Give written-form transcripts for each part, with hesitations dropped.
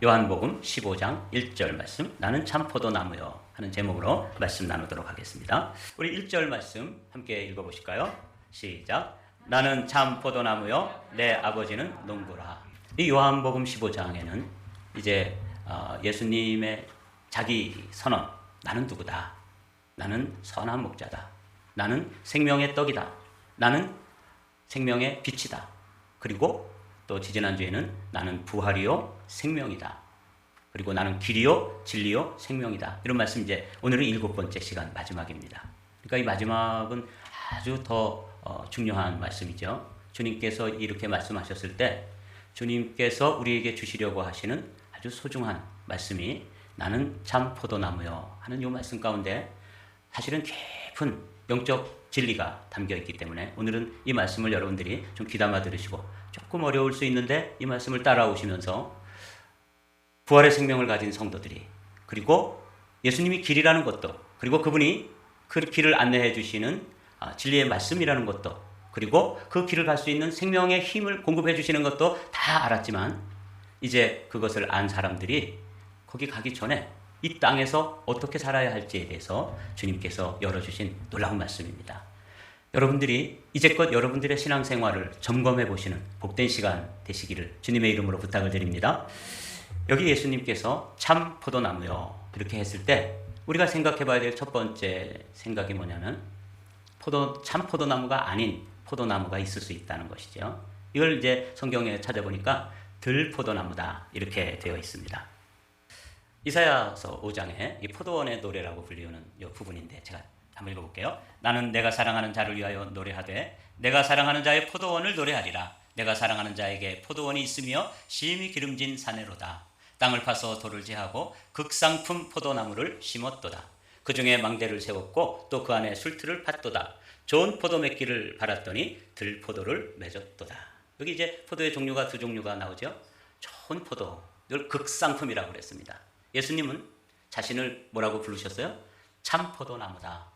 요한복음 15장 1절 말씀, 나는 참 포도나무요 하는 제목으로 말씀 나누도록 하겠습니다. 우리 1절 말씀 함께 읽어보실까요? 시작. 나는 참 포도나무요 내 아버지는 농부라. 이 요한복음 15장에는 이제 예수님의 자기 선언, 나는 누구다, 나는 선한 목자다, 나는 생명의 떡이다, 나는 생명의 빛이다, 그리고 또 지지난주에는 나는 부활이요 생명이다, 그리고 나는 길이요 진리요 생명이다, 이런 말씀. 이제 오늘은 7번째 시간 마지막입니다. 그러니까 이 마지막은 아주 더 중요한 말씀이죠. 주님께서 이렇게 말씀하셨을 때 주님께서 우리에게 주시려고 하시는 아주 소중한 말씀이 나는 참 포도나무요 하는 이 말씀 가운데 사실은 깊은 영적 진리가 담겨 있기 때문에 오늘은 이 말씀을 여러분들이 좀 귀담아 들으시고, 조금 어려울 수 있는데 이 말씀을 따라오시면서 부활의 생명을 가진 성도들이, 그리고 예수님이 길이라는 것도, 그리고 그분이 그 길을 안내해 주시는 진리의 말씀이라는 것도, 그리고 그 길을 갈 수 있는 생명의 힘을 공급해 주시는 것도 다 알았지만, 이제 그것을 안 사람들이 거기 가기 전에 이 땅에서 어떻게 살아야 할지에 대해서 주님께서 열어주신 놀라운 말씀입니다. 여러분들이 이제껏 여러분들의 신앙생활을 점검해 보시는 복된 시간 되시기를 주님의 이름으로 부탁을 드립니다. 여기 예수님께서 참 포도나무요 이렇게 했을 때 우리가 생각해 봐야 될 첫 번째 생각이 뭐냐면, 참 포도나무가 아닌 포도나무가 있을 수 있다는 것이죠. 이걸 이제 성경에 찾아보니까 들포도나무다 이렇게 되어 있습니다. 이사야서 5장에 이 포도원의 노래라고 불리우는 이 부분인데 제가 한번 읽어볼게요. 나는 내가 사랑하는 자를 위하여 노래하되 내가 사랑하는 자의 포도원을 노래하리라. 내가 사랑하는 자에게 포도원이 있으며 심히 기름진 사내로다. 땅을 파서 돌을 제하고 극상품 포도나무를 심었도다. 그 중에 망대를 세웠고 또 그 안에 술틀을 팠도다. 좋은 포도 맺기를 바랐더니 들포도를 맺었도다. 여기 이제 포도의 종류가 두 종류가 나오죠. 좋은 포도, 이걸 극상품이라고 그랬습니다. 예수님은 자신을 뭐라고 부르셨어요? 참 포도나무다.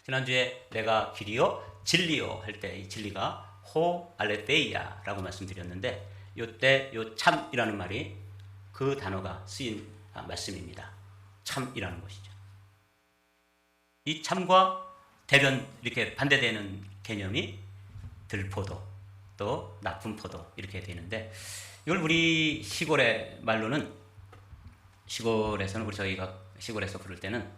지난주에 내가 길이요 진리요 할 때 이 진리가 호 알레테이아라고 말씀드렸는데, 이때 요 참이라는 말이 그 단어가 쓰인 말씀입니다. 참이라는 것이죠. 이 참과 대변 이렇게 반대되는 개념이 들포도 또 나쁜 포도 이렇게 되는데, 이걸 우리 시골의 말로는, 시골에서는 저희가 시골에서 부를 때는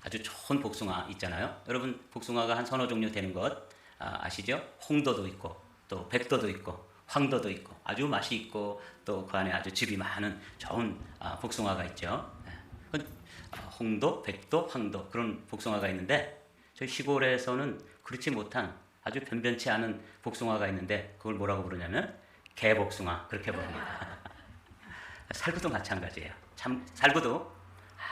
아주 좋은 복숭아 있잖아요. 여러분 복숭아가 한 서너 종류 되는 것 아시죠? 홍도도 있고 또 백도도 있고 황도도 있고 아주 맛이 있고 또 그 안에 아주 즙이 많은 좋은 복숭아가 있죠. 홍도, 백도, 황도 그런 복숭아가 있는데, 저희 시골에서는 그렇지 못한 아주 변변치 않은 복숭아가 있는데 그걸 뭐라고 부르냐면 개복숭아 그렇게 부릅니다. 살구도 마찬가지예요. 참 살구도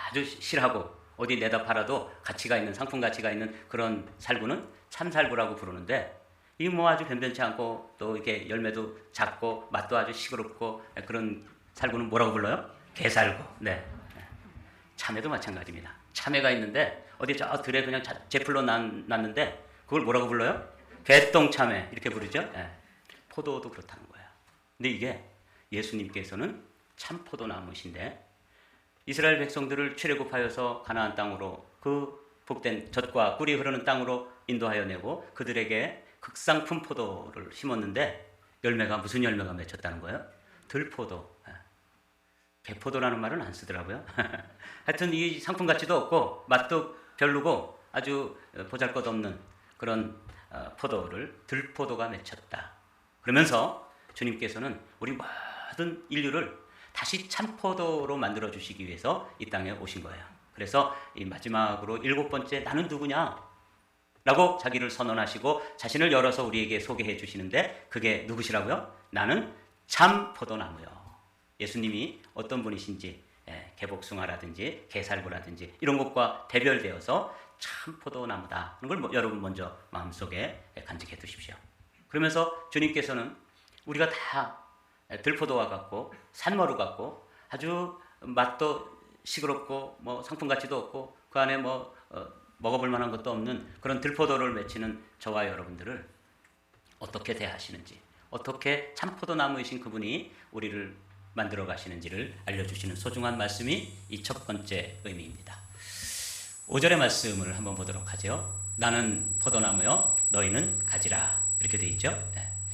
아주 실하고 어디 내다 팔아도 가치가 있는, 상품 가치가 있는 그런 살구는 참살구라고 부르는데, 이 뭐 아주 변변치 않고 또 이렇게 열매도 작고 맛도 아주 시끄럽고 그런 살구는 뭐라고 불러요? 개살구. 네. 참외도 마찬가지입니다. 참외가 있는데 어디 저 들에 그냥 제풀로 났는데 그걸 뭐라고 불러요? 개똥참외 이렇게 부르죠. 네. 포도도 그렇다는 거예요. 근데 이게 예수님께서는 참 포도나무신데 이스라엘 백성들을 출애굽하여서 가나안 땅으로, 그 복된 젖과 꿀이 흐르는 땅으로 인도하여 내고 그들에게 극상품 포도를 심었는데 열매가 무슨 열매가 맺혔다는 거예요? 들포도. 개포도라는 말은 안 쓰더라고요. 하여튼 이 상품 가치도 없고 맛도 별로고 아주 보잘것없는 그런 포도를 들포도가 맺혔다. 그러면서 주님께서는 우리 모든 인류를 다시 참포도로 만들어 주시기 위해서 이 땅에 오신 거예요. 그래서 이 마지막으로 7번째 나는 누구냐? 라고 자기를 선언하시고 자신을 열어서 우리에게 소개해 주시는데, 그게 누구시라고요? 나는 참 포도나무요. 예수님이 어떤 분이신지, 개복숭아라든지 개살구라든지 이런 것과 대별되어서 참 포도나무다 하는 걸 여러분 먼저 마음속에 간직해 두십시오. 그러면서 주님께서는 우리가 다 들포도와 같고 산머루 같고 아주 맛도 시끄럽고 뭐 상품 가치도 없고 그 안에 먹어볼 만한 것도 없는 그런 들포도를 맺히는 저와 여러분들을 어떻게 대하시는지, 어떻게 참 포도나무이신 그분이 우리를 만들어 가시는지를 알려주시는 소중한 말씀이 이 첫 번째 의미입니다. 5절의 말씀을 한번 보도록 하죠. 나는 포도나무요 너희는 가지라 이렇게 돼 있죠.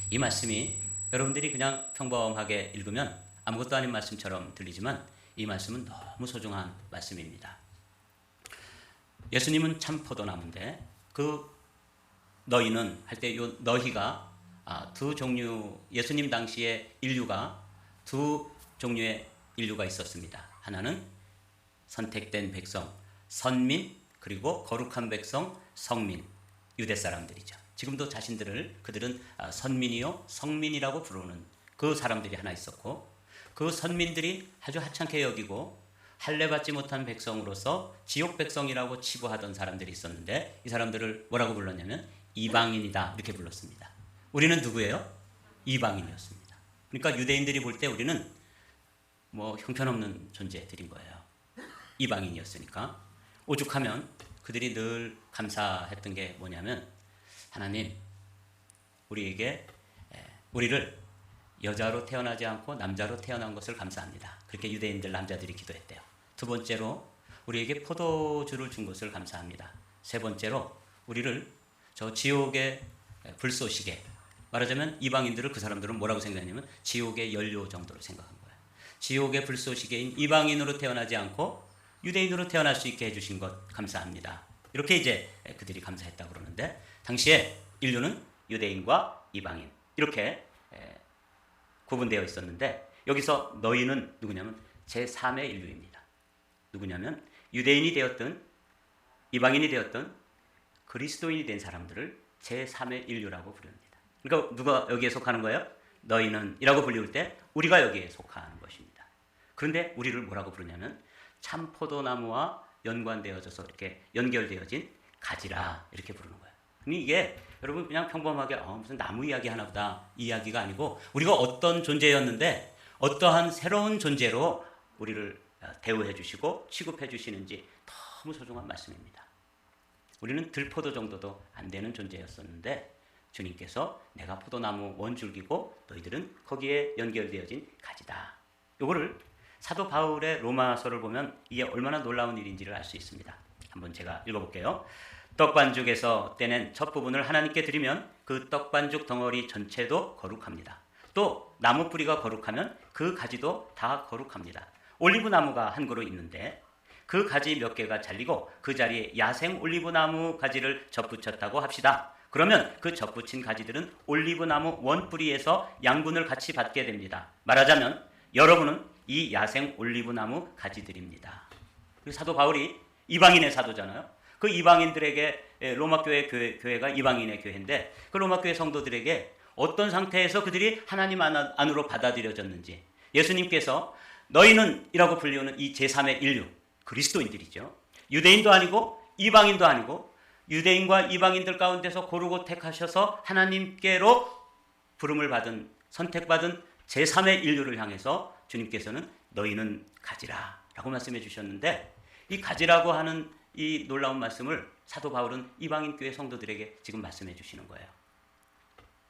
이 말씀이 여러분들이 그냥 평범하게 읽으면 아무것도 아닌 말씀처럼 들리지만 이 말씀은 너무 소중한 말씀입니다. 예수님은 참 포도나무인데 그 너희는 할 때 이 너희가 두 종류, 예수님 당시에 인류가 두 종류의 인류가 있었습니다. 하나는 선택된 백성, 선민, 그리고 거룩한 백성, 성민, 유대 사람들이죠. 지금도 자신들을 그들은 선민이요 성민이라고 부르는 그 사람들이 하나 있었고, 그 선민들이 아주 하찮게 여기고 할례받지 못한 백성으로서 지옥 백성이라고 치부하던 사람들이 있었는데, 이 사람들을 뭐라고 불렀냐면 이방인이다 이렇게 불렀습니다. 우리는 누구예요? 이방인이었습니다. 그러니까 유대인들이 볼 때 우리는 뭐 형편없는 존재들인 거예요. 이방인이었으니까. 오죽하면 그들이 늘 감사했던 게 뭐냐면, 하나님 우리를 여자로 태어나지 않고 남자로 태어난 것을 감사합니다. 그렇게 유대인들 남자들이 기도했대요. 두 번째로 우리에게 포도주를 준 것을 감사합니다. 세 번째로 우리를 저 지옥의 불쏘시개, 말하자면 이방인들을 그 사람들은 뭐라고 생각했냐면 지옥의 연료 정도로 생각한 거예요. 지옥의 불쏘시개인 이방인으로 태어나지 않고 유대인으로 태어날 수 있게 해주신 것 감사합니다. 이렇게 이제 그들이 감사했다고 그러는데, 당시에 인류는 유대인과 이방인 이렇게 구분되어 있었는데, 여기서 너희는 누구냐면 제3의 인류입니다. 누구냐면 유대인이 되었든 이방인이 되었든 그리스도인이 된 사람들을 제3의 인류라고 부릅니다. 그러니까 누가 여기에 속하는 거예요? 너희는 이라고 불리울 때 우리가 여기에 속하는 것입니다. 그런데 우리를 뭐라고 부르냐면 참 포도나무와 연관되어져서 이렇게 연결되어진 가지라 이렇게 부르는 거예요. 근데 이게 여러분 그냥 평범하게 무슨 나무 이야기 하나보다 이야기가 아니고, 우리가 어떤 존재였는데 어떠한 새로운 존재로 우리를 대우해 주시고 취급해 주시는지 너무 소중한 말씀입니다. 우리는 들포도 정도도 안 되는 존재였었는데 주님께서 내가 포도나무 원줄기고 너희들은 거기에 연결되어진 가지다. 요거를 사도 바울의 로마서를 보면 이게 얼마나 놀라운 일인지를 알 수 있습니다. 한번 제가 읽어볼게요. 떡반죽에서 떼낸 첫 부분을 하나님께 드리면 그 떡반죽 덩어리 전체도 거룩합니다. 또 나무 뿌리가 거룩하면 그 가지도 다 거룩합니다. 올리브 나무가 한 그루 있는데 그 가지 몇 개가 잘리고 그 자리에 야생 올리브 나무 가지를 접붙였다고 합시다. 그러면 그 접붙인 가지들은 올리브 나무 원뿌리에서 양분을 같이 받게 됩니다. 말하자면 여러분은 이 야생 올리브 나무 가지들입니다. 사도 바울이 이방인의 사도잖아요. 그 이방인들에게 로마 교회가 이방인의 교회인데, 그 로마 교회 성도들에게 어떤 상태에서 그들이 하나님 안으로 받아들여졌는지, 예수님께서 너희는 이라고 불리우는 이 제3의 인류, 그리스도인들이죠. 유대인도 아니고 이방인도 아니고 유대인과 이방인들 가운데서 고르고 택하셔서 하나님께로 부름을 받은, 선택받은 제3의 인류를 향해서 주님께서는 너희는 가지라 라고 말씀해 주셨는데, 이 가지라고 하는 이 놀라운 말씀을 사도 바울은 이방인 교회 성도들에게 지금 말씀해 주시는 거예요.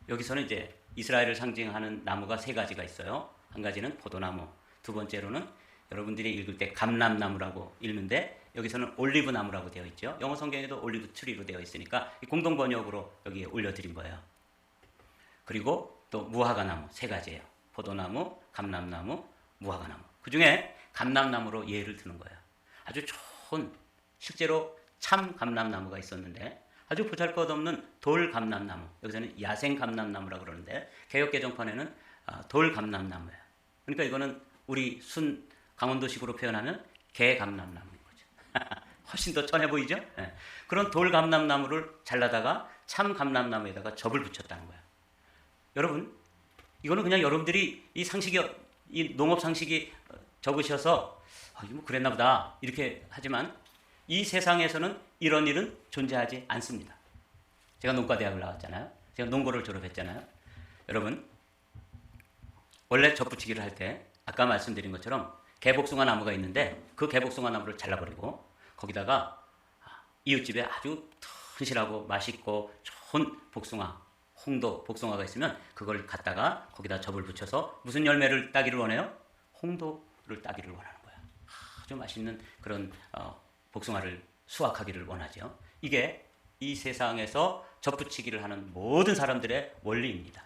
여기서는 이제 이스라엘을 상징하는 나무가 세 가지가 있어요. 한 가지는 포도나무, 두 번째로는 여러분들이 읽을 때 감람나무라고 읽는데 여기서는 올리브 나무라고 되어 있죠. 영어 성경에도 올리브 트리로 되어 있으니까 공동 번역으로 여기에 올려드린 거예요. 그리고 또 무화과나무 세 가지예요. 포도나무, 감람나무, 무화과나무. 그 중에 감람나무로 예를 드는 거예요. 아주 좋은, 실제로 참 감람나무가 있었는데 아주 보잘것없는 돌 감람나무, 여기서는 야생 감람나무라고 그러는데 개역개정판에는 돌 감람나무예요. 그러니까 이거는 우리 순 강원도식으로 표현하면 개 감람나무인 거죠. 훨씬 더 천해 보이죠? 네. 그런 돌 감람나무를 잘라다가 참 감람나무에다가 접을 붙였다는 거예요. 여러분, 이거는 그냥 여러분들이 이 농업 상식이 적으셔서 이거 뭐 그랬나 보다 이렇게 하지만 이 세상에서는 이런 일은 존재하지 않습니다. 제가 농과대학을 나왔잖아요. 제가 농고를 졸업했잖아요. 여러분, 원래 접붙이기를 할 때 아까 말씀드린 것처럼 개복숭아 나무가 있는데 그 개복숭아 나무를 잘라버리고 거기다가 이웃집에 아주 튼실하고 맛있고 좋은 복숭아, 홍도 복숭아가 있으면 그걸 갖다가 거기다 접을 붙여서 무슨 열매를 따기를 원해요? 홍도를 따기를 원하는 거야. 아주 맛있는 그런 복숭아를 수확하기를 원하죠. 이게 이 세상에서 젖붙이기를 하는 모든 사람들의 원리입니다.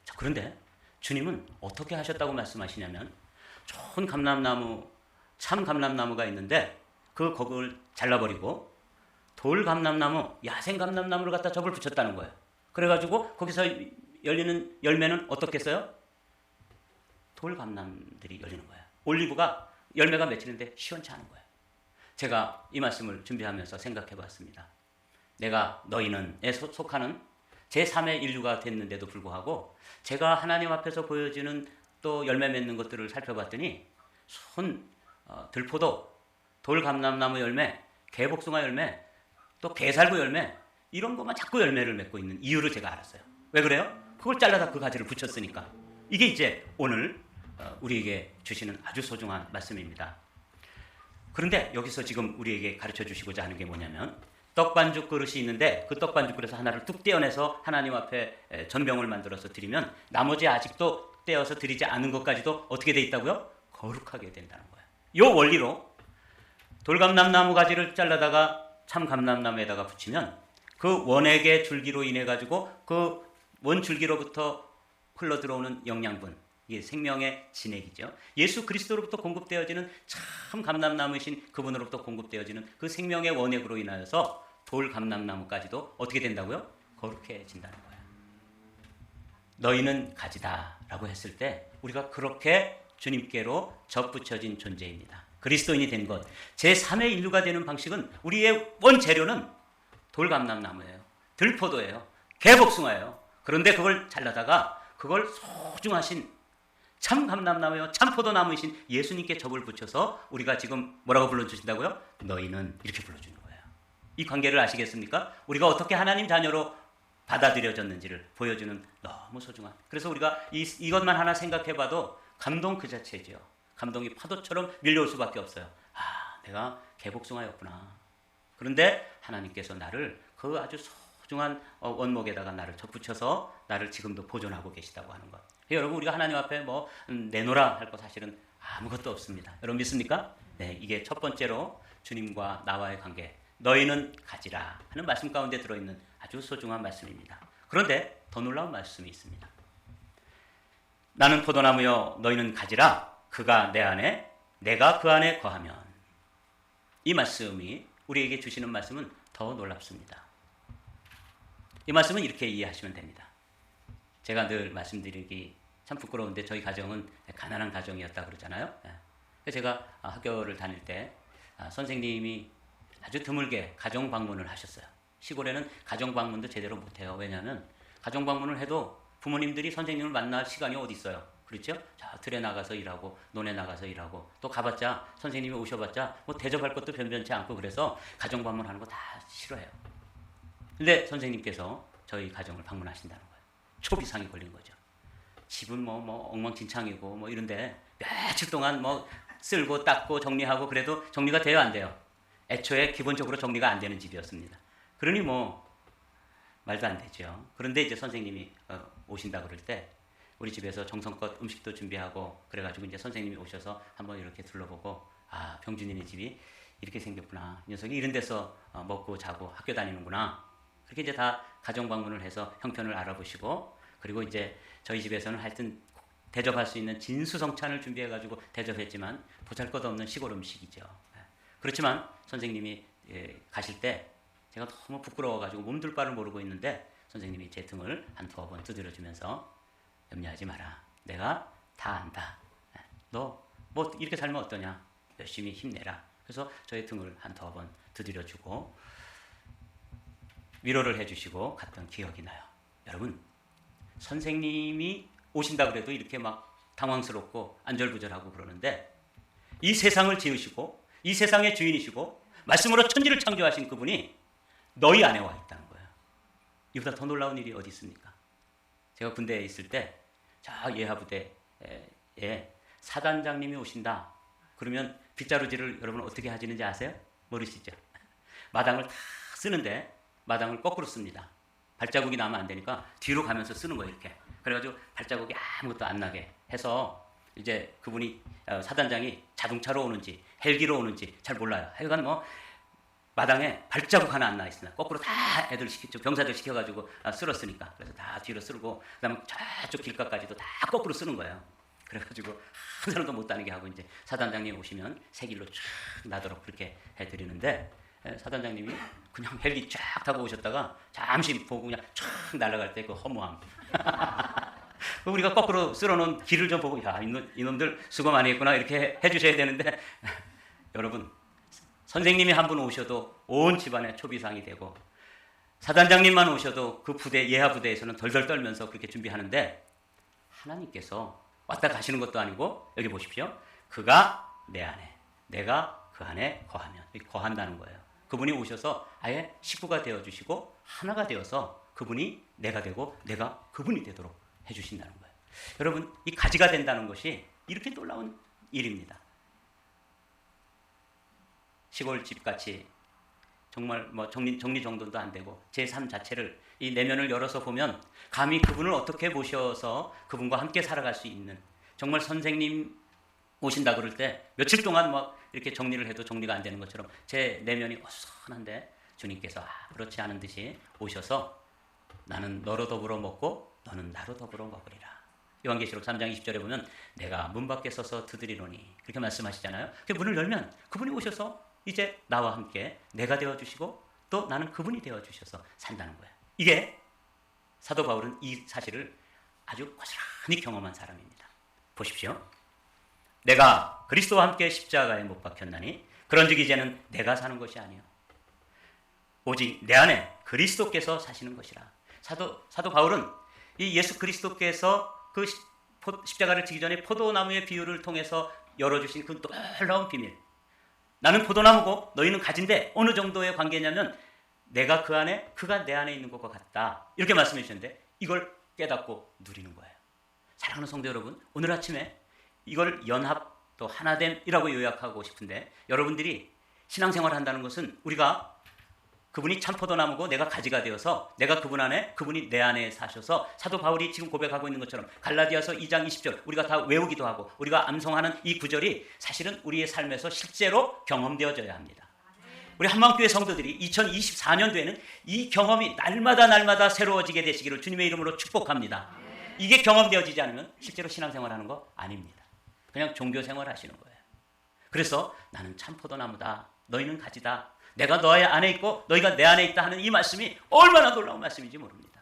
자, 그런데 주님은 어떻게 하셨다고 말씀하시냐면 좋은 감람나무, 참 감람나무가 있는데 그걸 잘라버리고 돌 감람나무, 야생 감람나무를 갖다 접을 붙였다는 거예요. 그래가지고 거기서 열리는 열매는 어떻겠어요? 돌 감람들이 열리는 거예요. 올리브가 열매가 맺히는데 시원치 않은 거예요. 제가 이 말씀을 준비하면서 생각해 봤습니다. 내가 너희는에 속하는 제3의 인류가 됐는데도 불구하고 제가 하나님 앞에서 보여지는 또 열매 맺는 것들을 살펴봤더니 들포도, 돌감람나무 열매, 개복숭아 열매, 또 게살구 열매 이런 것만 자꾸 열매를 맺고 있는 이유를 제가 알았어요. 왜 그래요? 그걸 잘라다 그 가지를 붙였으니까. 이게 이제 오늘 우리에게 주시는 아주 소중한 말씀입니다. 그런데 여기서 지금 우리에게 가르쳐 주시고자 하는 게 뭐냐면 떡반죽 그릇이 있는데 그 떡반죽 그릇에서 하나를 뚝 떼어내서 하나님 앞에 전병을 만들어서 드리면 나머지 아직도 떼어서 드리지 않은 것까지도 어떻게 돼 있다고요? 거룩하게 된다는 거예요. 이 원리로 돌감람나무 가지를 잘라다가 참 감람나무에다가 붙이면 그 원액의 줄기로 인해 가지고 그 원줄기로부터 흘러들어오는 영양분, 이게 생명의 진액이죠. 예수 그리스도로부터 공급되어지는 참 감람나무이신 그분으로부터 공급되어지는 그 생명의 원액으로 인하여서 돌 감람나무까지도 어떻게 된다고요? 거룩해진다는 거예요. 너희는 가지다 라고 했을 때 우리가 그렇게 주님께로 접붙여진 존재입니다. 그리스도인이 된 것, 제3의 인류가 되는 방식은 우리의 원재료는 돌감람나무예요. 들포도예요. 개복숭아예요. 그런데 그걸 잘라다가 그걸 소중하신 참 감람나무요, 참 포도나무이신 예수님께 접을 붙여서 우리가 지금 뭐라고 불러주신다고요? 너희는 이렇게 불러주는 거예요. 이 관계를 아시겠습니까? 우리가 어떻게 하나님 자녀로 받아들여졌는지를 보여주는 너무 소중한. 그래서 우리가 이것만 하나 생각해봐도 감동 그 자체죠. 감동이 파도처럼 밀려올 수밖에 없어요. 아, 내가 개복숭아였구나. 그런데 하나님께서 나를 그 아주 소중한 원목에다가 나를 접붙여서 나를 지금도 보존하고 계시다고 하는 것. 여러분 우리가 하나님 앞에 뭐 내놓으라 할 것 사실은 아무것도 없습니다. 여러분 믿습니까? 네, 이게 첫 번째로 주님과 나와의 관계, 너희는 가지라 하는 말씀 가운데 들어있는 아주 소중한 말씀입니다. 그런데 더 놀라운 말씀이 있습니다. 나는 포도나무여 너희는 가지라 그가 내 안에 내가 그 안에 거하면. 이 말씀이 우리에게 주시는 말씀은 더 놀랍습니다. 이 말씀은 이렇게 이해하시면 됩니다. 제가 늘 말씀드리기 참 부끄러운데 저희 가정은 가난한 가정이었다 그러잖아요. 제가 학교를 다닐 때 선생님이 아주 드물게 가정 방문을 하셨어요. 시골에는 가정 방문도 제대로 못해요. 왜냐하면 가정 방문을 해도 부모님들이 선생님을 만날 시간이 어디 있어요. 그렇죠? 자, 들에 나가서 일하고 논에 나가서 일하고 또 가봤자 선생님이 오셔봤자 뭐 대접할 것도 변변치 않고 그래서 가정 방문하는 거 다 싫어해요. 근데 선생님께서 저희 가정을 방문하신다는 거예요. 초비상이 걸린 거죠. 집은 뭐 엉망진창이고 뭐 이런데 며칠 동안 뭐 쓸고 닦고 정리하고 그래도 정리가 돼요, 안 돼요? 애초에 기본적으로 정리가 안 되는 집이었습니다. 그러니 뭐 말도 안 되죠. 그런데 이제 선생님이 오신다 그럴 때 우리 집에서 정성껏 음식도 준비하고 그래가지고 이제 선생님이 오셔서 한번 이렇게 둘러보고 아, 병준이네 집이 이렇게 생겼구나. 이 녀석이 이런 데서 먹고 자고 학교 다니는구나. 그렇게 이제 다 가정 방문을 해서 형편을 알아보시고 그리고 이제 저희 집에서는 하여튼 대접할 수 있는 진수성찬을 준비해가지고 대접했지만 보잘것없는 시골 음식이죠. 그렇지만 선생님이 가실 때 제가 너무 부끄러워가지고 몸둘 바를 모르고 있는데 선생님이 제 등을 한 두어 번 두드려주면서 염려하지 마라. 내가 다 안다. 너 뭐 이렇게 살면 어떠냐. 열심히 힘내라. 그래서 저의 등을 한 두어 번 두드려주고 위로를 해주시고 갔던 기억이 나요. 여러분 선생님이 오신다 그래도 이렇게 막 당황스럽고 안절부절하고 그러는데 이 세상을 지으시고 이 세상의 주인이시고 말씀으로 천지를 창조하신 그분이 너희 안에 와 있다는 거예요. 이보다 더 놀라운 일이 어디 있습니까? 제가 군대에 있을 때 저 예하부대에 사단장님이 오신다. 그러면 빗자루질을 여러분 어떻게 하시는지 아세요? 모르시죠? 마당을 다 쓰는데 마당을 거꾸로 씁니다. 발자국이 나면 안 되니까 뒤로 가면서 쓰는 거예요. 이렇게. 그래가지고 발자국이 아무것도 안 나게 해서 이제 그분이 사단장이 자동차로 오는지 헬기로 오는지 잘 몰라요. 하여간 뭐 마당에 발자국 하나 안 나 있습니다. 거꾸로 다 애들 병사들 시켜가지고 쓸었으니까. 그래서 다 뒤로 쓸고 그다음에 저쪽 길가까지도 다 거꾸로 쓰는 거예요. 그래가지고 한 사람도 못 다니게 하고 이제 사단장님 오시면 새 길로 쫙 나도록 그렇게 해드리는데 사단장님이 그냥 헬기 쫙 타고 오셨다가 잠시 보고 그냥 쫙 날아갈 때 그 허무함. 우리가 거꾸로 쓸어놓은 길을 좀 보고 야 이놈들 수고 많이 했구나 이렇게 해주셔야 되는데 여러분 선생님이 한 분 오셔도 온 집안에 초비상이 되고 사단장님만 오셔도 그 부대 예하 부대에서는 덜덜 떨면서 그렇게 준비하는데 하나님께서 왔다 가시는 것도 아니고 여기 보십시오. 그가 내 안에 내가 그 안에 거하면 거한다는 거예요. 그분이 오셔서 아예 식구가 되어주시고 하나가 되어서 그분이 내가 되고 내가 그분이 되도록 해주신다는 거예요. 여러분 이 가지가 된다는 것이 이렇게 놀라운 일입니다. 시골 집같이 정말 뭐 정리정돈도 안 되고 제 삶 자체를 이 내면을 열어서 보면 감히 그분을 어떻게 모셔서 그분과 함께 살아갈 수 있는 정말 선생님 오신다 그럴 때 며칠 동안 막 이렇게 정리를 해도 정리가 안 되는 것처럼 제 내면이 어수선한데 주님께서 그렇지 않은 듯이 오셔서 나는 너로 더불어 먹고 너는 나로 더불어 먹으리라. 요한계시록 3장 20절에 보면 내가 문 밖에 서서 두드리노니 그렇게 말씀하시잖아요. 그 문을 열면 그분이 오셔서 이제 나와 함께 내가 되어주시고 또 나는 그분이 되어주셔서 산다는 거예요. 이게 사도 바울은 이 사실을 아주 고스란히 경험한 사람입니다. 보십시오. 내가 그리스도와 함께 십자가에 못 박혔나니 그런즉 이제는 내가 사는 것이 아니요 오직 내 안에 그리스도께서 사시는 것이라. 사도 바울은 이 예수 그리스도께서 그 십자가를 지기 전에 포도나무의 비유를 통해서 열어주신 그 놀라운 비밀. 나는 포도나무고 너희는 가지인데 어느 정도의 관계냐면 내가 그 안에 그가 내 안에 있는 것과 같다. 이렇게 말씀해 주셨는데 이걸 깨닫고 누리는 거예요. 사랑하는 성도 여러분, 오늘 아침에 이걸 연합 또 하나됨이라고 요약하고 싶은데 여러분들이 신앙생활을 한다는 것은 우리가 그분이 참 포도나무고 내가 가지가 되어서 내가 그분 안에 그분이 내 안에 사셔서 사도 바울이 지금 고백하고 있는 것처럼 갈라디아서 2장 20절 우리가 다 외우기도 하고 우리가 암송하는 이 구절이 사실은 우리의 삶에서 실제로 경험되어져야 합니다. 우리 한마음교회 성도들이 2024년도에는 이 경험이 날마다 새로워지게 되시기를 주님의 이름으로 축복합니다. 이게 경험되어지지 않으면 실제로 신앙생활하는 거 아닙니다. 그냥 종교생활 하시는 거예요. 그래서 나는 참 포도나무다. 너희는 가지다. 내가 너의 안에 있고 너희가 내 안에 있다 하는 이 말씀이 얼마나 놀라운 말씀인지 모릅니다.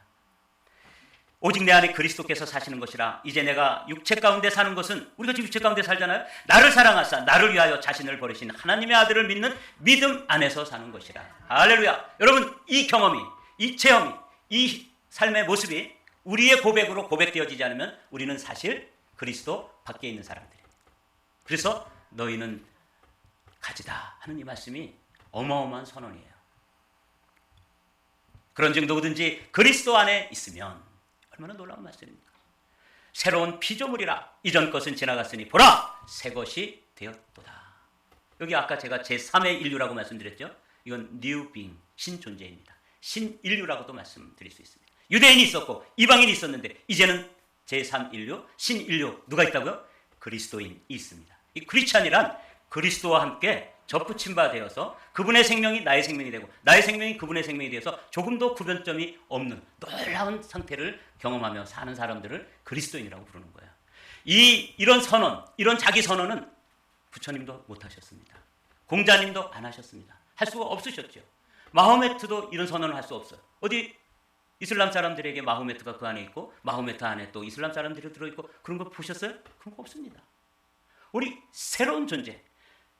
오직 내 안에 그리스도께서 사시는 것이라. 이제 내가 육체 가운데 사는 것은 우리가 지금 육체 가운데 살잖아요. 나를 사랑하사 나를 위하여 자신을 버리신 하나님의 아들을 믿는 믿음 안에서 사는 것이라. 할렐루야. 여러분 이 경험이 이 체험이 이 삶의 모습이 우리의 고백으로 고백되어지지 않으면 우리는 사실 그리스도 밖에 있는 사람들입니다. 그래서 너희는 가지다 하는 이 말씀이 어마어마한 선언이에요. 그런즉 누구든지 그리스도 안에 있으면 얼마나 놀라운 말씀입니까? 새로운 피조물이라. 이전 것은 지나갔으니 보라 새 것이 되었도다. 여기 아까 제가 제3의 인류라고 말씀드렸죠. 이건 new being, 신존재입니다. 신인류라고도 말씀드릴 수 있습니다. 유대인이 있었고 이방인이 있었는데 이제는 제3인류, 신인류 누가 있다고요? 그리스도인이 있습니다. 이 크리스찬이란 그리스도와 함께 접붙임 바 되어서 그분의 생명이 나의 생명이 되고 나의 생명이 그분의 생명이 되어서 조금도 구별점이 없는 놀라운 상태를 경험하며 사는 사람들을 그리스도인이라고 부르는 거예요. 이런 선언, 이런 자기 선언은 부처님도 못 하셨습니다. 공자님도 안 하셨습니다. 할 수가 없으셨죠. 마호메트도 이런 선언을 할 수 없어요. 어디 이슬람 사람들에게 마호메트가 그 안에 있고 마호메트 안에 또 이슬람 사람들이 들어있고 그런 거 보셨어요? 그런 거 없습니다. 우리 새로운 존재,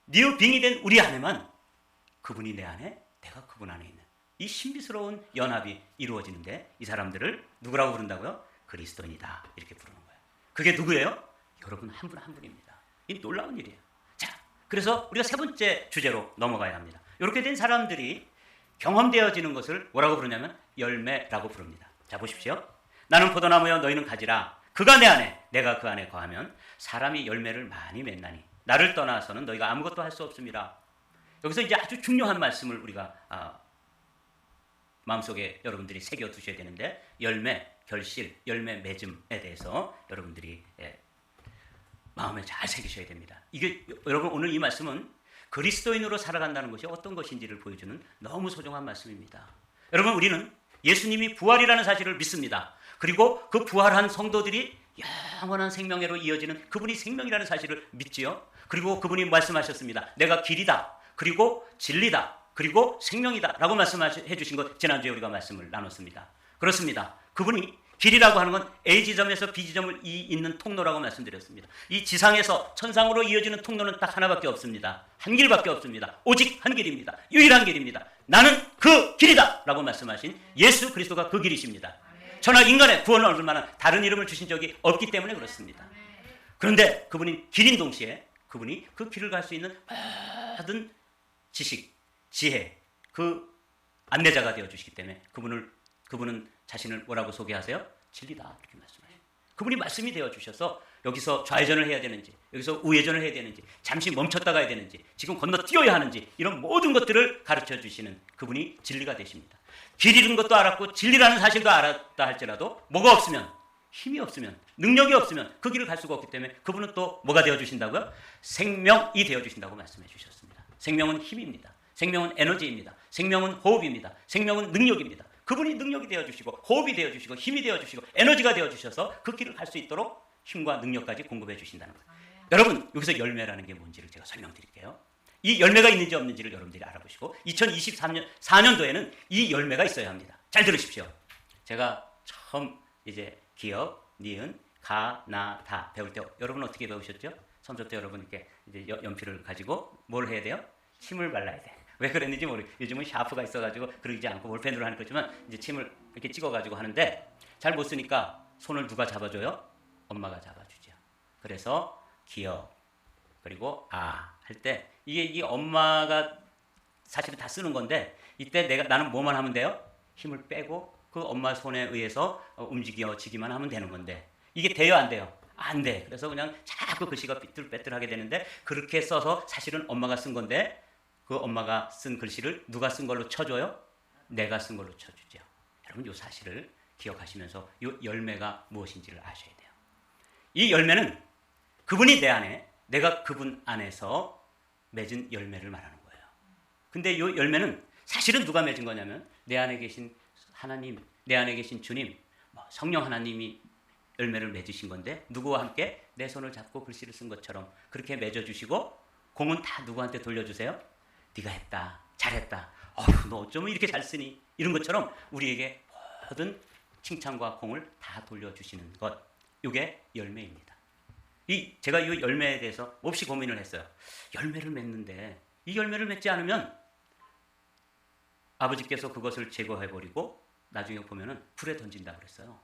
뉴빙이 된 우리 안에만 그분이 내 안에 내가 그분 안에 있는 이 신비스러운 연합이 이루어지는데 이 사람들을 누구라고 부른다고요? 그리스도인이다 이렇게 부르는 거예요. 그게 누구예요? 여러분 한 분 한 분입니다. 이 놀라운 일이에요. 자, 그래서 우리가 세 번째 주제로 넘어가야 합니다. 이렇게 된 사람들이 경험되어지는 것을 뭐라고 부르냐면 열매라고 부릅니다. 자 보십시오. 나는 포도나무여 너희는 가지라. 그가 내 안에 내가 그 안에 거하면 사람이 열매를 많이 맺나니 나를 떠나서는 너희가 아무것도 할 수 없습니다. 여기서 이제 아주 중요한 말씀을 우리가 마음속에 여러분들이 새겨두셔야 되는데 열매, 결실, 열매 맺음에 대해서 여러분들이 마음에 잘 새기셔야 됩니다. 이게 여러분 오늘 이 말씀은 그리스도인으로 살아간다는 것이 어떤 것인지를 보여주는 너무 소중한 말씀입니다. 여러분 우리는 예수님이 부활이라는 사실을 믿습니다. 그리고 그 부활한 성도들이 영원한 생명으로 이어지는 그분이 생명이라는 사실을 믿지요. 그리고 그분이 말씀하셨습니다. 내가 길이다. 그리고 진리다. 그리고 생명이다. 라고 말씀해 주신 것 지난주에 우리가 말씀을 나눴습니다. 그렇습니다. 그분이 길이라고 하는 건 A지점에서 B지점을 잇는 통로라고 말씀드렸습니다. 이 지상에서 천상으로 이어지는 통로는 딱 하나밖에 없습니다. 한 길밖에 없습니다. 오직 한 길입니다. 유일한 길입니다. 나는 그 길이다 라고 말씀하신 예수 그리스도가 그 길이십니다. 천하 인간의 구원을 얻을 만한 다른 이름을 주신 적이 없기 때문에 그렇습니다. 그런데 그분이 길인 동시에 그분이 그 길을 갈 수 있는 모든 지식, 지혜, 그 안내자가 되어주시기 때문에 그분은 자신을 뭐라고 소개하세요? 진리다 이렇게 말씀하세요. 그분이 말씀이 되어주셔서 여기서 좌회전을 해야 되는지 여기서 우회전을 해야 되는지 잠시 멈췄다 가야 되는지 지금 건너뛰어야 하는지 이런 모든 것들을 가르쳐 주시는 그분이 진리가 되십니다. 길 잃은 것도 알았고 진리라는 사실도 알았다 할지라도 뭐가 없으면 힘이 없으면 능력이 없으면 그 길을 갈 수가 없기 때문에 그분은 또 뭐가 되어주신다고요? 생명이 되어주신다고 말씀해 주셨습니다. 생명은 힘입니다. 생명은 에너지입니다. 생명은 호흡입니다. 생명은 능력입니다. 그분이 능력이 되어주시고 호흡이 되어주시고 힘이 되어주시고 에너지가 되어주셔서 그 길을 갈 수 있도록 힘과 능력까지 공급해 주신다는 거예요. 여러분 여기서 열매라는 게 뭔지를 제가 설명드릴게요. 이 열매가 있는지 없는지를 여러분들이 알아보시고 2023년도에는 이 열매가 있어야 합니다. 잘 들으십시오. 제가 처음 이제 기억, 니은, 가, 나, 다 배울 때 여러분 어떻게 배우셨죠? 선조 때 여러분 이렇게 이제 연필을 가지고 뭘 해야 돼요? 침을 발라야 돼. 왜 그랬는지 모르겠어요. 요즘은 샤프가 있어가지고 그러지 않고 볼펜으로 하는 거지만 이제 침을 이렇게 찍어가지고 하는데 잘 못 쓰니까 손을 누가 잡아줘요? 엄마가 잡아주죠. 그래서 기억 그리고 할 때 이게 엄마가 사실은 다 쓰는 건데 이때 나는 뭐만 하면 돼요? 힘을 빼고 그 엄마 손에 의해서 움직여지기만 하면 되는 건데 이게 돼요 안 돼요? 안 돼. 그래서 그냥 자꾸 글씨가 삐뚤빼뚤하게 되는데 그렇게 써서 사실은 엄마가 쓴 건데 그 엄마가 쓴 글씨를 누가 쓴 걸로 쳐줘요? 내가 쓴 걸로 쳐주죠. 여러분 이 사실을 기억하시면서 이 열매가 무엇인지를 아셔야 돼요. 이 열매는 그분이 내 안에 내가 그분 안에서 맺은 열매를 말하는 거예요. 근데 이 열매는 사실은 누가 맺은 거냐면 내 안에 계신 하나님, 내 안에 계신 주님, 성령 하나님이 열매를 맺으신 건데 누구와 함께 내 손을 잡고 글씨를 쓴 것처럼 그렇게 맺어주시고 공은 다 누구한테 돌려주세요? 네가 했다, 잘했다, 너 어쩌면 이렇게 잘 쓰니 이런 것처럼 우리에게 모든 칭찬과 공을 다 돌려주시는 것, 이게 열매입니다. 제가 이 열매에 대해서 몹시 고민을 했어요. 열매를 맺는데 이 열매를 맺지 않으면 아버지께서 그것을 제거해버리고 나중에 보면은 불에 던진다고 그랬어요.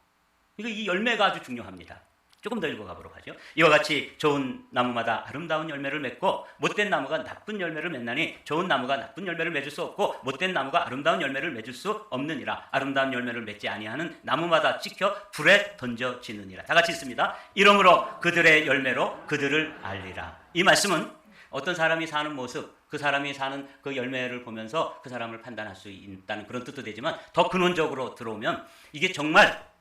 그러니까 이 열매가 아주 중요합니다. 조금 더 읽어가보도록 하죠. 이와 같이 좋은 나무마다 아름다운 열매를 맺고 못된 나무가 나쁜 열매를 맺나니 좋은 나무가 나쁜 열매를 맺을 수 없고 못된 나무가 아름다운 열매를 맺을 수 없느니라. 아름다운 열매를 맺지 아니하는 나무마다 찍혀 불에 던져지느니라. 다 같이 읽습니다. 이러므로 그들의 열매로 그들을 알리라. 이 말씀은 어떤 사람이 사는 모습, 그 사람이 사는 그 열매를 보면서 그 사람을 판단할 수 있다는 그런 뜻도 되지만 더 근원적으로 들어오면 이게 정말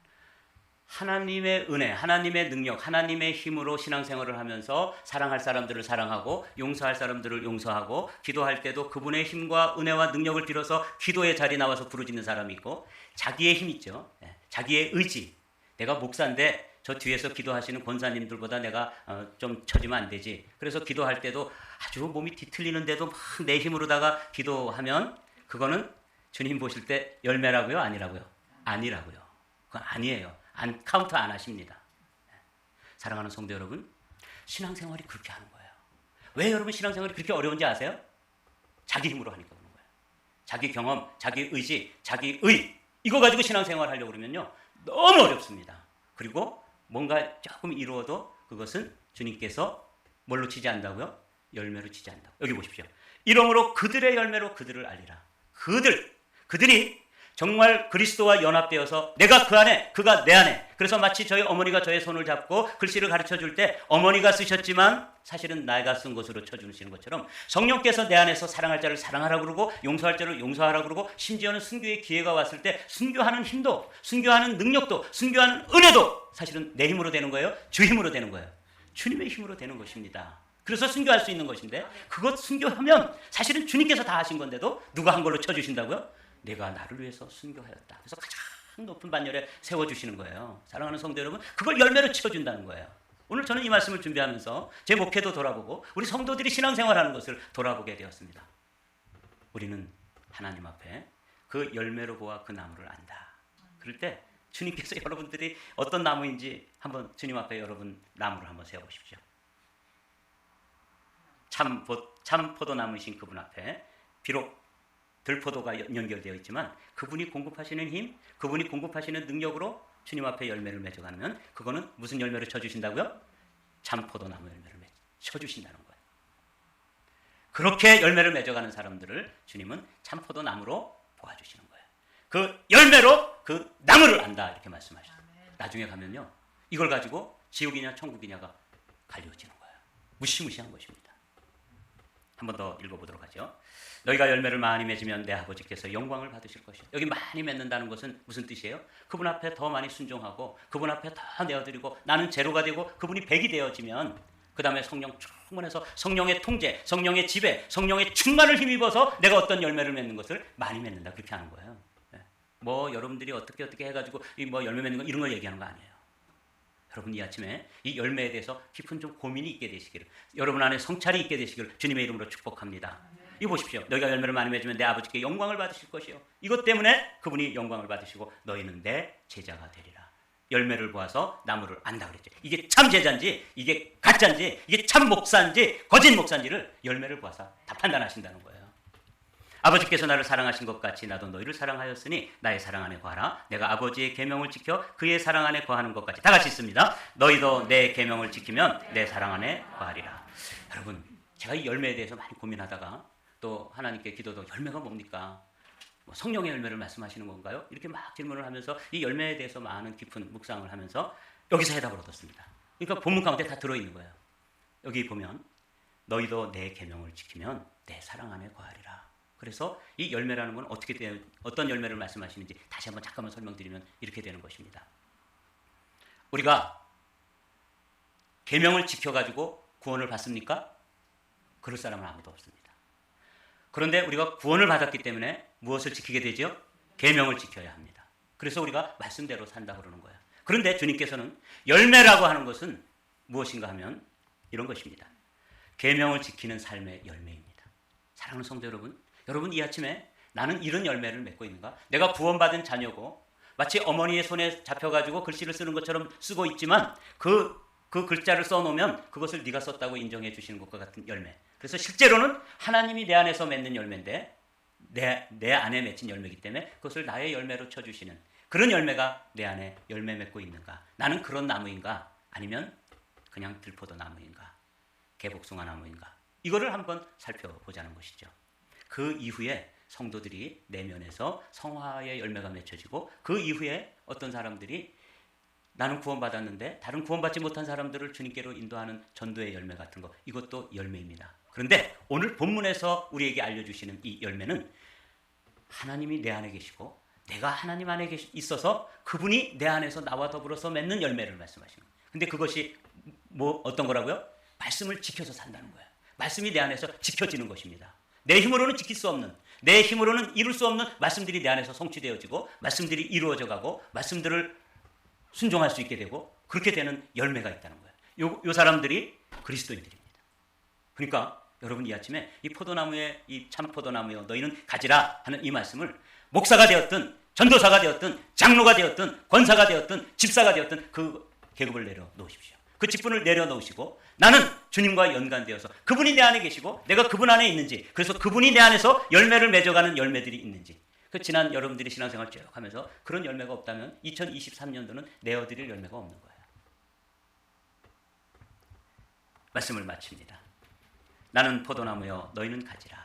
하나님의 은혜, 하나님의 능력, 하나님의 힘으로 신앙생활을 하면서 사랑할 사람들을 사랑하고 용서할 사람들을 용서하고 기도할 때도 그분의 힘과 은혜와 능력을 빌어서 기도의 자리에 나와서 부르짖는 사람이 있고 자기의 힘 있죠. 자기의 의지. 내가 목사인데 저 뒤에서 기도하시는 권사님들보다 내가 좀 처지면 안 되지. 그래서 기도할 때도 아주 몸이 뒤틀리는데도 막 내 힘으로다가 기도하면 그거는 주님 보실 때 열매라고요? 아니라고요? 아니라고요. 그건 아니에요. 카운트 안 하십니다. 사랑하는 성도 여러분, 신앙생활이 그렇게 하는 거예요. 왜 여러분 신앙생활이 그렇게 어려운지 아세요? 자기 힘으로 하니까 그런 거예요. 자기 경험, 자기 의지, 자기 의 이거 가지고 신앙생활 하려고 그러면요 너무 어렵습니다. 그리고 뭔가 조금 이루어도 그것은 주님께서 뭘로 치지 않는다고요? 열매로 치지 않는다고. 여기 보십시오. 이러므로 그들의 열매로 그들을 알리라. 그들이 정말 그리스도와 연합되어서 내가 그 안에, 그가 내 안에. 그래서 마치 저희 어머니가 저의 손을 잡고 글씨를 가르쳐 줄 때 어머니가 쓰셨지만 사실은 내가 쓴 것으로 쳐주시는 것처럼 성령께서 내 안에서 사랑할 자를 사랑하라고 그러고 용서할 자를 용서하라고 그러고 심지어는 순교의 기회가 왔을 때 순교하는 힘도, 순교하는 능력도, 순교하는 은혜도 사실은 내 힘으로 되는 거예요? 주 힘으로 되는 거예요? 주님의 힘으로 되는 것입니다. 그래서 순교할 수 있는 것인데 그것 순교하면 사실은 주님께서 다 하신 건데도 누가 한 걸로 쳐주신다고요? 내가 나를 위해서 순교하였다. 그래서 가장 높은 반열에 세워주시는 거예요. 사랑하는 성도 여러분, 그걸 열매로 치워준다는 거예요. 오늘 저는 이 말씀을 준비하면서 제 목회도 돌아보고 우리 성도들이 신앙생활하는 것을 돌아보게 되었습니다. 우리는 하나님 앞에 그 열매로 보아 그 나무를 안다. 그럴 때 주님께서 여러분들이 어떤 나무인지 한번 주님 앞에 여러분 나무를 한번 세워보십시오. 참 포도나무이신 그분 앞에 비록 들포도가 연결되어 있지만 그분이 공급하시는 힘, 그분이 공급하시는 능력으로 주님 앞에 열매를 맺어가면 그거는 무슨 열매를 쳐주신다고요? 참 포도나무 열매를 쳐주신다는 거예요. 그렇게 열매를 맺어가는 사람들을 주님은 참 포도나무로 보아주시는 거예요. 그 열매로 그 나무를 안다 이렇게 말씀하셨어요. 나중에 가면요 이걸 가지고 지옥이냐 천국이냐가 갈려지는 거예요. 무시무시한 것입니다. 한 번 더 읽어보도록 하죠. 너희가 열매를 많이 맺으면 내 아버지께서 영광을 받으실 것이요. 여기 많이 맺는다는 것은 무슨 뜻이에요? 그분 앞에 더 많이 순종하고 그분 앞에 더 내어드리고 나는 제로가 되고 그분이 백이 되어지면 그 다음에 성령 충만해서 성령의 통제, 성령의 지배, 성령의 충만을 힘입어서 내가 어떤 열매를 맺는 것을 많이 맺는다 그렇게 하는 거예요. 뭐 여러분들이 어떻게 해가지고 뭐 열매 맺는 거 이런 걸 얘기하는 거 아니에요. 여러분 이 아침에 이 열매에 대해서 깊은 좀 고민이 있게 되시기를, 여러분 안에 성찰이 있게 되시기를 주님의 이름으로 축복합니다. 이거 보십시오. 너희가 열매를 많이 맺으면 내 아버지께 영광을 받으실 것이요. 이것 때문에 그분이 영광을 받으시고 너희는 내 제자가 되리라. 열매를 보아서 나무를 안다 그랬죠. 이게 참 제자인지 이게 가짜인지 이게 참 목사인지 거짓 목사인지를 열매를 보아서 다 판단하신다는 거예요. 아버지께서 나를 사랑하신 것 같이 나도 너희를 사랑하였으니 나의 사랑 안에 거하라. 내가 아버지의 계명을 지켜 그의 사랑 안에 거하는 것까지. 다 같이 있습니다. 너희도 내 계명을 지키면 내 사랑 안에 거하리라. 여러분 제가 이 열매에 대해서 많이 고민하다가 또 하나님께 기도도 열매가 뭡니까? 뭐 성령의 열매를 말씀하시는 건가요? 이렇게 막 질문을 하면서 이 열매에 대해서 많은 깊은 묵상을 하면서 여기서 해답을 얻었습니다. 그러니까 본문 가운데 다 들어있는 거예요. 여기 보면 너희도 내 계명을 지키면 내 사랑 안에 거하리라. 그래서 이 열매라는 건 어떤 열매를 말씀하시는지 다시 한번 잠깐만 설명드리면 이렇게 되는 것입니다. 우리가 계명을 지켜가지고 구원을 받습니까? 그럴 사람은 아무도 없습니다. 그런데 우리가 구원을 받았기 때문에 무엇을 지키게 되죠? 계명을 지켜야 합니다. 그래서 우리가 말씀대로 산다 그러는 거예요. 그런데 주님께서는 열매라고 하는 것은 무엇인가 하면 이런 것입니다. 계명을 지키는 삶의 열매입니다. 사랑하는 성도 여러분, 여러분 이 아침에 나는 이런 열매를 맺고 있는가? 내가 구원받은 자녀고 마치 어머니의 손에 잡혀가지고 글씨를 쓰는 것처럼 쓰고 있지만 그 글자를 써놓으면 그것을 네가 썼다고 인정해 주시는 것과 같은 열매. 그래서 실제로는 하나님이 내 안에서 맺는 열매인데 내 안에 맺힌 열매이기 때문에 그것을 나의 열매로 쳐주시는 그런 열매가 내 안에 열매 맺고 있는가? 나는 그런 나무인가? 아니면 그냥 들포도 나무인가? 개복숭아 나무인가? 이거를 한번 살펴보자는 것이죠. 그 이후에 성도들이 내면에서 성화의 열매가 맺혀지고 그 이후에 어떤 사람들이 나는 구원받았는데 다른 구원받지 못한 사람들을 주님께로 인도하는 전도의 열매 같은 거, 이것도 열매입니다. 그런데 오늘 본문에서 우리에게 알려주시는 이 열매는 하나님이 내 안에 계시고 내가 하나님 안에 있어서 그분이 내 안에서 나와 더불어서 맺는 열매를 말씀하시는 거예요. 근데 그것이 어떤 거라고요? 말씀을 지켜서 산다는 거예요. 말씀이 내 안에서 지켜지는 것입니다. 내 힘으로는 지킬 수 없는, 내 힘으로는 이룰 수 없는 말씀들이 내 안에서 성취되어지고 말씀들이 이루어져 가고 말씀들을 순종할 수 있게 되고 그렇게 되는 열매가 있다는 거예요. 요 사람들이 그리스도인들입니다. 그러니까 여러분 이 아침에 이 포도나무에 이 참 포도나무여 너희는 가지라 하는 이 말씀을 목사가 되었든 전도사가 되었든 장로가 되었든 권사가 되었든 집사가 되었든 그 계급을 내려놓으십시오. 그 직분을 내려놓으시고 나는 주님과 연관되어서 그분이 내 안에 계시고 내가 그분 안에 있는지, 그래서 그분이 내 안에서 열매를 맺어가는 열매들이 있는지, 그 지난 여러분들이 신앙생활 쭉 하면서 그런 열매가 없다면 2023년도는 내어드릴 열매가 없는 거예요. 말씀을 마칩니다. 나는 포도나무여 너희는 가지라.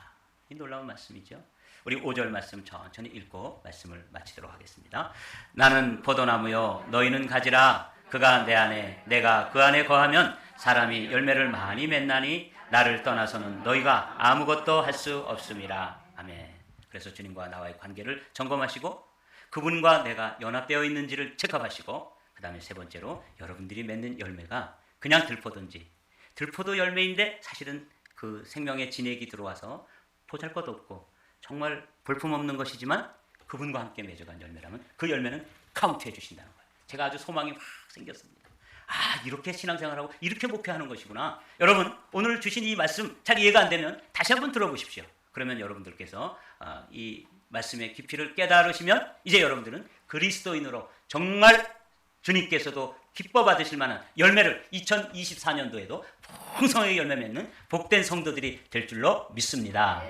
이 놀라운 말씀이죠. 우리 5절 말씀 천천히 읽고 말씀을 마치도록 하겠습니다. 나는 포도나무여 너희는 가지라. 그가 내 안에 내가 그 안에 거하면 사람이 열매를 많이 맺나니 나를 떠나서는 너희가 아무것도 할 수 없음이라. 아멘. 그래서 주님과 나와의 관계를 점검하시고 그분과 내가 연합되어 있는지를 체크하시고 그 다음에 세 번째로 여러분들이 맺는 열매가 그냥 들포든지 들포도 열매인데 사실은 그 생명의 진액이 들어와서 보잘것없고 정말 볼품없는 것이지만 그분과 함께 맺어간 열매라면 그 열매는 카운트해 주신다는 거예요. 제가 아주 소망이 확 생겼습니다. 아, 이렇게 신앙생활하고 이렇게 목회하는 것이구나. 여러분, 오늘 주신 이 말씀 잘 이해가 안 되면 다시 한번 들어보십시오. 그러면 여러분들께서 이 말씀의 깊이를 깨달으시면 이제 여러분들은 그리스도인으로 정말 주님께서도 기뻐 받으실 만한 열매를 2024년도에도 풍성하게 열매 맺는 복된 성도들이 될 줄로 믿습니다.